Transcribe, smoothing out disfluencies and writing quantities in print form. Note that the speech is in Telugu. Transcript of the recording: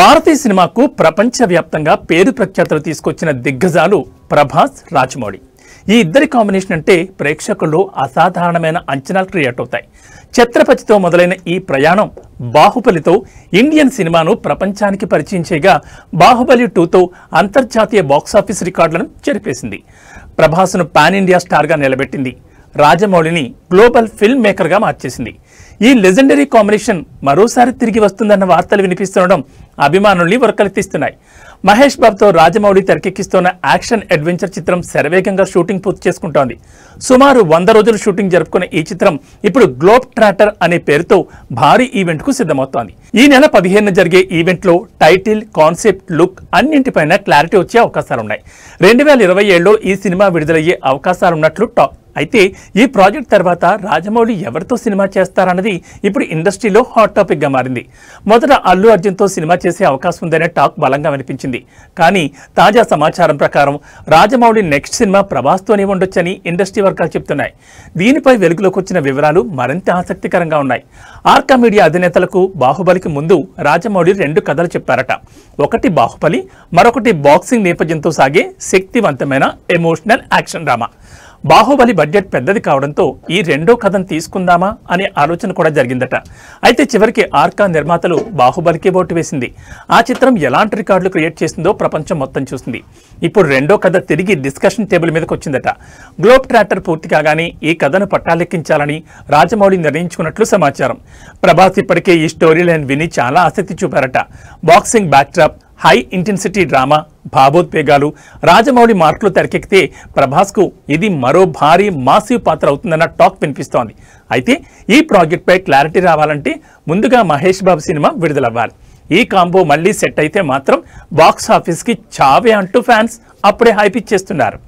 భారతీయ సినిమాకు ప్రపంచవ్యాప్తంగా పేరు ప్రఖ్యాతులు తీసుకొచ్చిన దిగ్గజాలు ప్రభాస్, రాజమౌళి. ఈ ఇద్దరి కాంబినేషన్ అంటే ప్రేక్షకుల్లో అసాధారణమైన అంచనాలు క్రియేట్ అవుతాయి. ఛత్రపతితో మొదలైన ఈ ప్రయాణం బాహుబలితో ఇండియన్ సినిమాను ప్రపంచానికి పరిచయం చేయగా, బాహుబలి 2తో అంతర్జాతీయ బాక్సాఫీస్ రికార్డులను చెరిపేసింది. ప్రభాస్ను పాన్ ఇండియా స్టార్గా నిలబెట్టింది. రాజమౌళిని గ్లోబల్ ఫిల్మ్ మేకర్గా మార్చేసింది. ఈ లెజెండరీ కాంబినేషన్ మరోసారి తిరిగి వస్తుందన్న వార్తలు వినిపిస్తుండడం అభిమానుల్ని ఉరకలెత్తిస్తున్నాయి. మహేష్ బాబుతో రాజమౌళి తెరకెక్కిస్తున్న యాక్షన్ అడ్వెంచర్ చిత్రం శరవేగంగా షూటింగ్ పూర్తి చేసుకుంటోంది. సుమారు 100 రోజులు షూటింగ్ జరుపుకున్న ఈ చిత్రం ఇప్పుడు గ్లోబ్ ట్రాటర్ అనే పేరుతో భారీ ఈవెంట్ కు సిద్ధమవుతోంది. ఈ నెల 15న జరిగే ఈవెంట్ లో టైటిల్, కాన్సెప్ట్, లుక్ అన్నింటిపైన క్లారిటీ వచ్చే అవకాశాలున్నాయి. 2027లో ఈ సినిమా విడుదలయ్యే అవకాశాలున్నట్లు టాక్. అయితే ఈ ప్రాజెక్ట్ తర్వాత రాజమౌళి ఎవరితో సినిమా చేస్తారన్నది ఇప్పుడు ఇండస్ట్రీలో హాట్ టాపిక్ గా మారింది. మొదట అల్లు అర్జున్తో సినిమా చేసే అవకాశం ఉందనే టాక్ బలంగా వినిపించింది. కానీ తాజా సమాచారం ప్రకారం రాజమౌళి నెక్స్ట్ సినిమా ప్రభాస్తోనే ఉండొచ్చని ఇండస్ట్రీ వర్గాలు చెప్తున్నాయి. దీనిపై వెలుగులోకి వచ్చిన వివరాలు మరింత ఆసక్తికరంగా ఉన్నాయి. ఆర్కా మీడియా అధినేతలకు బాహుబలికి ముందు రాజమౌళి 2 కథలు చెప్పారట. ఒకటి బాహుబలి, మరొకటి బాక్సింగ్ నేపథ్యంతో సాగే శక్తివంతమైన emotional action drama. Baahubali budget పెద్దది కావడంతో ఈ 2వ కథను తీసుకుందామా అనే ఆలోచన కూడా జరిగిందట. అయితే చివరికి ఆర్కా నిర్మాతలు బాహుబలికి ఓటు వేసింది. ఆ చిత్రం ఎలాంటి రికార్డులు క్రియేట్ చేసిందో ప్రపంచం మొత్తం చూసింది. ఇప్పుడు 2వ కథ తిరిగి డిస్కషన్ టేబుల్ మీదకి వచ్చిందట. గ్లోబ్ ట్రాటర్ పూర్తి కాగానే ఈ కథను పట్టాలెక్కించాలని రాజమౌళి నిర్ణయించుకున్నట్లు సమాచారం. ప్రభాస్ ఇప్పటికే ఈ స్టోరీ లైన్ విని చాలా ఆసక్తి చూపారట. Boxing backdrop, high intensity drama, భావోద్వేగాలు, రాజమౌళి మార్కులు తెరకెక్కితే ప్రభాస్కు ఇది మరో భారీ మాసివ్ పాత్ర అవుతుందన్న టాక్ వినిపిస్తోంది. అయితే ఈ ప్రాజెక్ట్పై క్లారిటీ రావాలంటే ముందుగా మహేష్ బాబు సినిమా విడుదలవ్వాలి. ఈ కాంబో మళ్ళీ సెట్ అయితే మాత్రం బాక్స్ ఆఫీస్కి చావే అంటూ ఫ్యాన్స్ అప్పుడే హైప్ ఇచ్చేస్తున్నారు.